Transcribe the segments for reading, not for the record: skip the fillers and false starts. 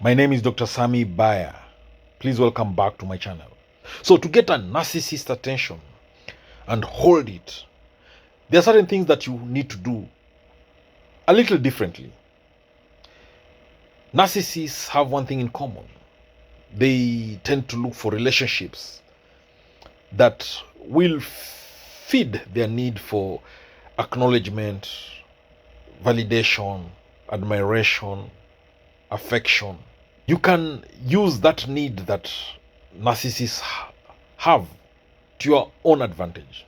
My name is Dr. Sami Baya. Please welcome back to my channel. So to get a narcissist attention and hold it, there are certain things that you need to do a little differently. Narcissists have one thing in common. They tend to look for relationships that will feed their need for acknowledgement, validation, admiration, affection. You can use that need that narcissists have to your own advantage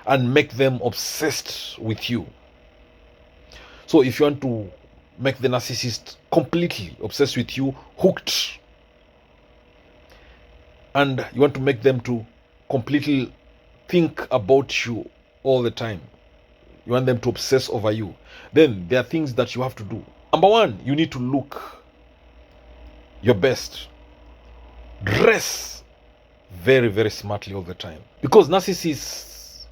and make them obsessed with you. So if you want to make the narcissist completely obsessed with you, hooked, and you want to make them to completely think about you all the time, you want them to obsess over you, then there are things that you have to do. Number one, you need to look your best. Dress very, very smartly all the time. Because narcissists,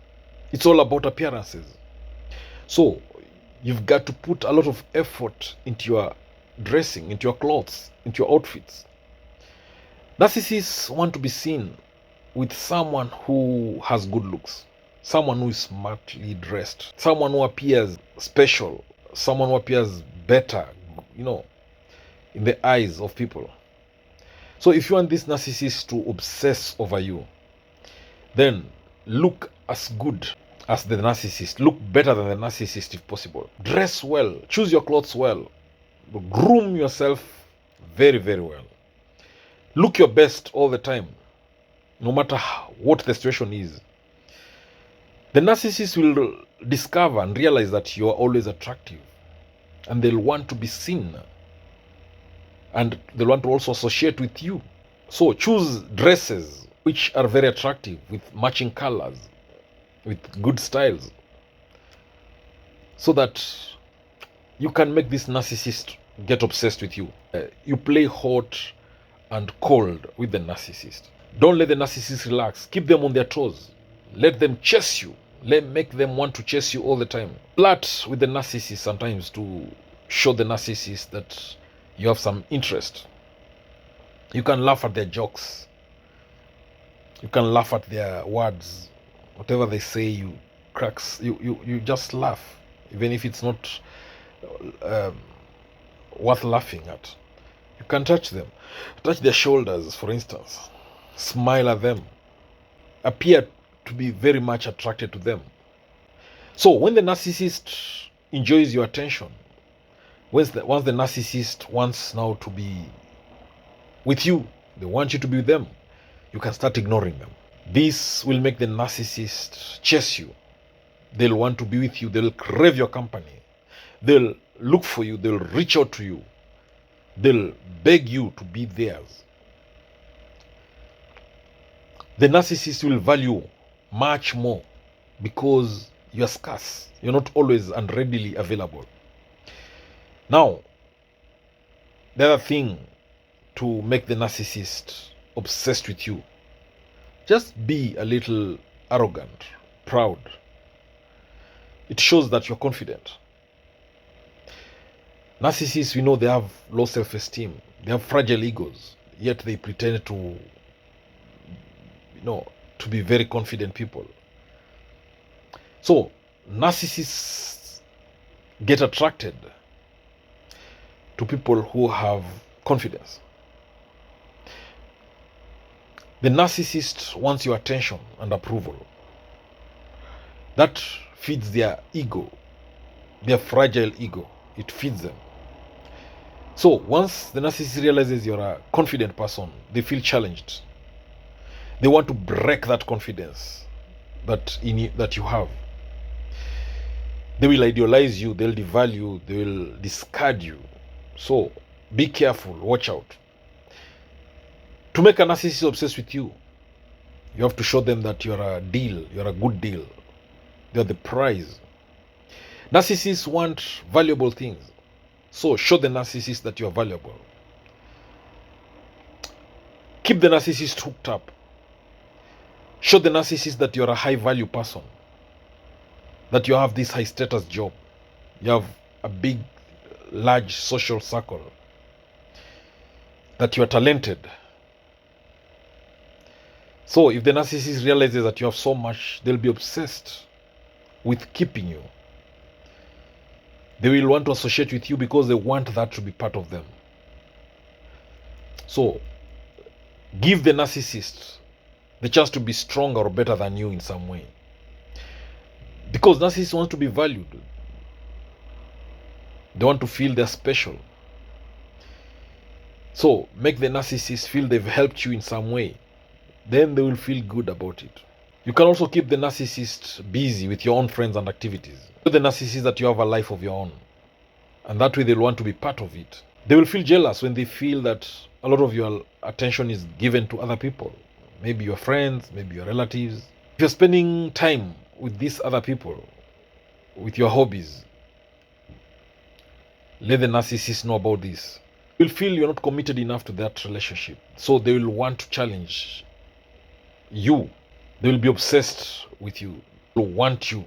it's all about appearances. So you've got to put a lot of effort into your dressing, into your clothes, into your outfits. Narcissists want to be seen with someone who has good looks, someone who is smartly dressed, someone who appears special, someone who appears better, in the eyes of people. So if you want this narcissist to obsess over you, then look as good as the narcissist. Look better than the narcissist if possible. Dress well. Choose your clothes well. Groom yourself very, very well. Look your best all the time, no matter what the situation is. The narcissist will discover and realize that you are always attractive, and they'll want to be seen, and they'll want to also associate with you. So choose dresses which are very attractive, with matching colors, with good styles, so that you can make this narcissist get obsessed with you. You play hot and cold with the narcissist. Don't let the narcissist relax. Keep them on their toes. Let them chase you. Make them want to chase you all the time. Flirt with the narcissist sometimes to show the narcissist that you have some interest. You can laugh at their jokes. You can laugh at their words. Whatever they say, you just laugh, even if it's not worth laughing at. You can touch them. Touch their shoulders, for instance. Smile at them. Appear to be very much attracted to them. So when the narcissist enjoys your attention, once the narcissist wants now to be with you, they want you to be with them, you can start ignoring them. This will make the narcissist chase you. They'll want to be with you. They'll crave your company. They'll look for you. They'll reach out to you. They'll beg you to be theirs. The narcissist will value much more because you're scarce. You're not always and readily available. Now, the other thing to make the narcissist obsessed with you, just be a little arrogant, proud. It shows that you're confident. Narcissists, we know they have low self-esteem. They have fragile egos, yet they pretend to be very confident people. So narcissists get attracted to people who have confidence. The narcissist wants your attention and approval. That feeds their ego, their fragile ego. It feeds them. So once the narcissist realizes you're a confident person, they feel challenged. They want to break that confidence that you have. They will idealize you, they'll devalue you, they will discard you. So be careful, watch out. To make a narcissist obsessed with you, you have to show them that you're a deal, you're a good deal. You're the prize. Narcissists want valuable things. So show the narcissist that you're valuable. Keep the narcissist hooked up. Show the narcissist that you're a high value person, that you have this high status job, you have a big, large social circle. that you are talented. So if the narcissist realizes that you have so much, they'll be obsessed with keeping you. They will want to associate with you because they want that to be part of them. So give the narcissist the chance to be stronger or better than you in some way. Because narcissists want to be valued. They want to feel they're special. So make the narcissist feel they've helped you in some way. Then they will feel good about it. You can also keep the narcissist busy with your own friends and activities. Tell the narcissist that you have a life of your own. And that way they'll want to be part of it. They will feel jealous when they feel that a lot of your attention is given to other people. Maybe your friends, maybe your relatives. If you're spending time with these other people, with your hobbies, let the narcissist know about this. You'll feel you're not committed enough to that relationship. So they will want to challenge you. They will be obsessed with you. They will want you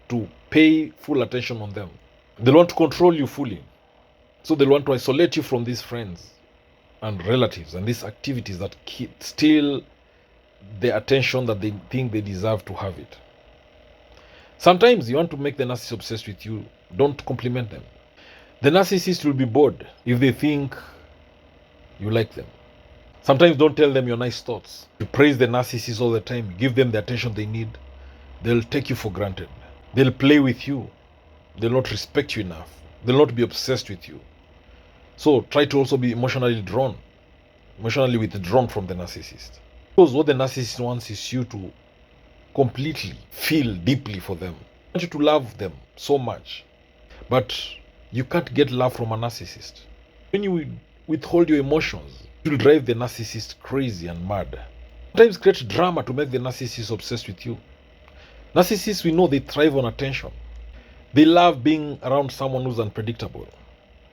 to pay full attention on them. They'll want to control you fully. So they'll want to isolate you from these friends and relatives and these activities that steal the attention that they think they deserve to have it. Sometimes you want to make the narcissist obsessed with you. Don't compliment them. The narcissist will be bored if they think you like them. Sometimes don't tell them your nice thoughts. You praise the narcissist all the time. Give them the attention they need. They'll take you for granted. They'll play with you. They'll not respect you enough. They'll not be obsessed with you. So try to also be emotionally withdrawn from the narcissist. Because what the narcissist wants is you to completely feel deeply for them. I want you to love them so much. But you can't get love from a narcissist. When you withhold your emotions, it will drive the narcissist crazy and mad. Sometimes create drama to make the narcissist obsessed with you. Narcissists, we know they thrive on attention. They love being around someone who's unpredictable.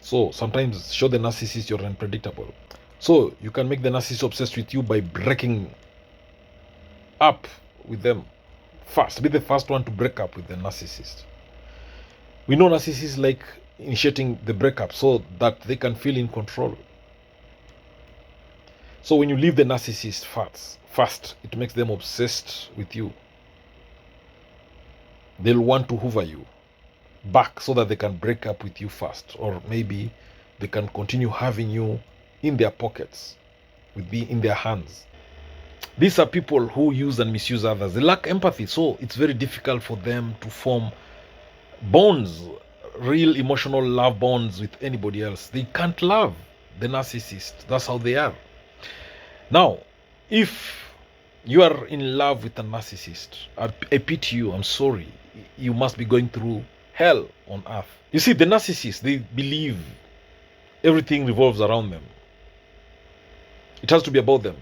So sometimes show the narcissist you're unpredictable. So you can make the narcissist obsessed with you by breaking up with them fast. Be the first one to break up with the narcissist. We know narcissists like initiating the breakup so that they can feel in control. So when you leave the narcissist fast, it makes them obsessed with you. They'll want to hoover you back so that they can break up with you fast, or maybe they can continue having you in their pockets, in their hands. These are people who use and misuse others. They lack empathy, so it's very difficult for them to form bonds, real emotional love bonds with anybody else. They can't love the narcissist. That's how they are. Now, if you are in love with a narcissist, I pity you. I'm sorry. You must be going through hell on earth. You see, the narcissists, they believe everything revolves around them. It has to be about them.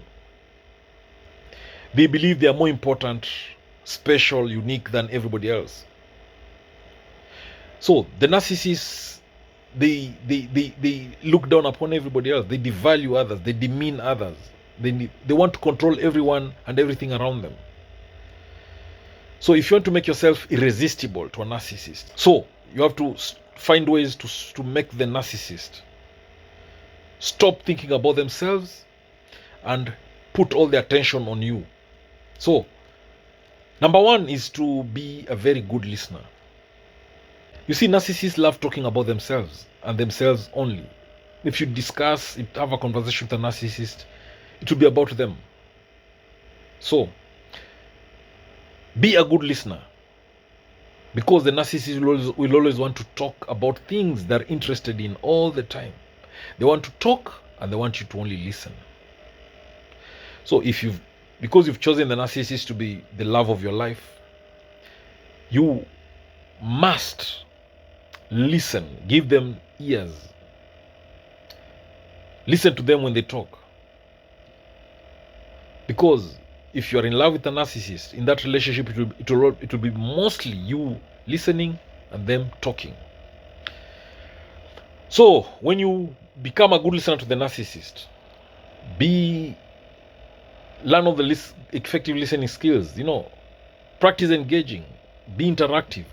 They believe they are more important, special, unique than everybody else. So the narcissists, they look down upon everybody else. They devalue others. They demean others. They want to control everyone and everything around them. So if you want to make yourself irresistible to a narcissist, so you have to find ways to make the narcissist stop thinking about themselves and put all the attention on you. So number one is to be a very good listener. You see, narcissists love talking about themselves and themselves only. If you have a conversation with a narcissist, it will be about them. So be a good listener, because the narcissist will always want to talk about things they're interested in all the time. They want to talk and they want you to only listen. So because you've chosen the narcissist to be the love of your life, you must listen. Give them ears. Listen to them when they talk. Because if you are in love with a narcissist, in that relationship, it will be mostly you listening and them talking. So when you become a good listener to the narcissist, learn all the effective listening skills. Practice engaging, be interactive,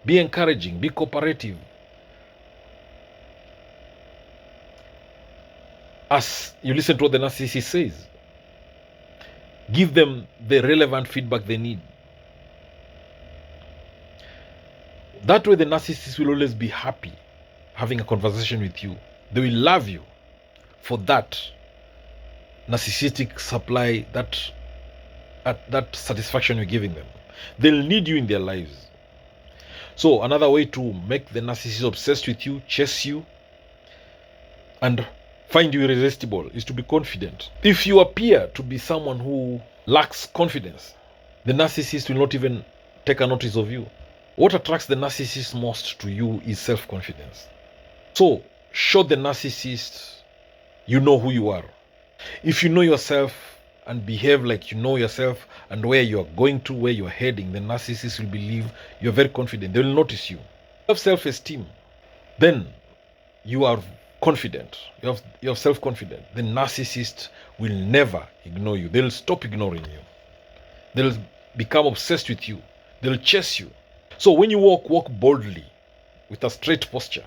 be encouraging, be cooperative. as you listen to what the narcissist says. Give them the relevant feedback they need. That way, the narcissist will always be happy having a conversation with you. They will love you for that narcissistic supply, that satisfaction you're giving them. They'll need you in their lives. So another way to make the narcissist obsessed with you, chase you, and find you irresistible is to be confident. If you appear to be someone who lacks confidence, the narcissist will not even take a notice of you. What attracts the narcissist most to you is self-confidence. So show the narcissist you know who you are. If you know yourself and behave like you know yourself and where you're going to, where you're heading, the narcissist will believe you're very confident. They will notice you. You have self-esteem. Then you are confident. You have self-confidence. The narcissist will never ignore you. They'll stop ignoring you. They'll become obsessed with you. They'll chase you. So when you walk boldly with a straight posture.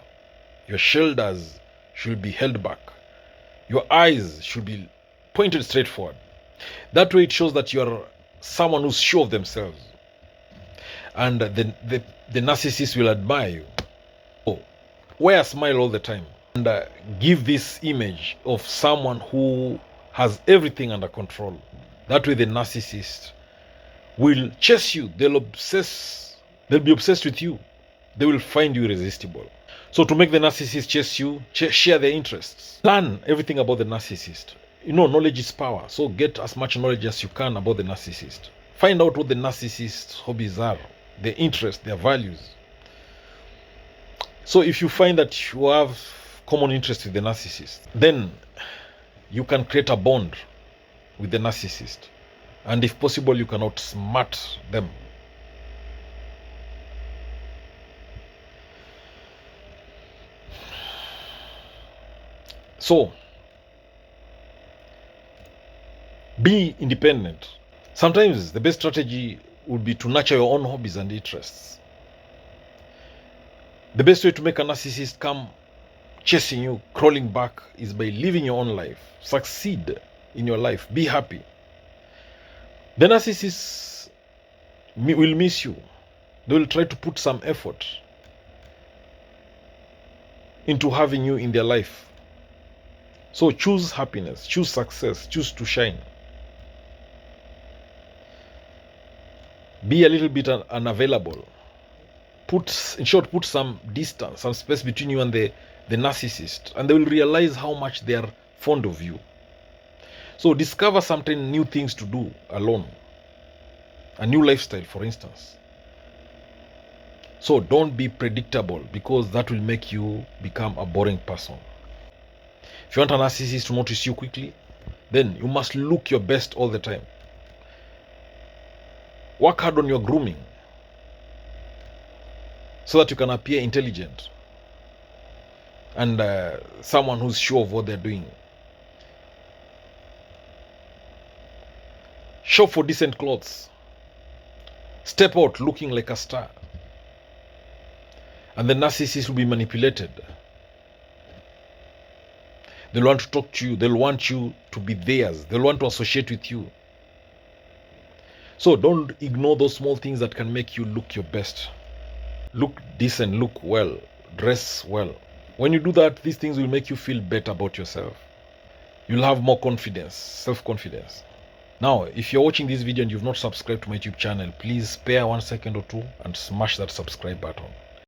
Your shoulders should be held back. Your eyes should be pointed straight forward. That way it shows that you are someone who's sure of themselves. And the narcissist will admire you. Oh, wear a smile all the time. And give this image of someone who has everything under control. That way the narcissist will chase you. They'll be obsessed with you. They will find you irresistible. So to make the narcissist chase you, share their interests. Learn everything about the narcissist. You know, knowledge is power. So get as much knowledge as you can about the narcissist. Find out what the narcissist's hobbies are, their interests, their values. So if you find that you have common interests with the narcissist, then you can create a bond with the narcissist. And if possible, you can outsmart them. So, be independent. Sometimes the best strategy would be to nurture your own hobbies and interests. The best way to make a narcissist come chasing you, crawling back, is by living your own life. Succeed in your life. Be happy. The narcissists will miss you. They will try to put some effort into having you in their life. So choose happiness, choose success, choose to shine. Be a little bit unavailable. Put some distance, some space between you and the narcissist, and they will realize how much they are fond of you. So discover certain new things to do alone. A new lifestyle, for instance. So don't be predictable, because that will make you become a boring person. If you want a narcissist to notice you quickly, then you must look your best all the time. Work hard on your grooming so that you can appear intelligent and someone who's sure of what they're doing. Shop for decent clothes. Step out looking like a star. And the narcissist will be manipulated. They'll want to talk to you. They'll want you to be theirs. They'll want to associate with you. So don't ignore those small things that can make you look your best. Look decent, look well, dress well. When you do that, these things will make you feel better about yourself. You'll have more confidence, self-confidence. Now, if you're watching this video and you've not subscribed to my YouTube channel, please spare 1 second or two and smash that subscribe button.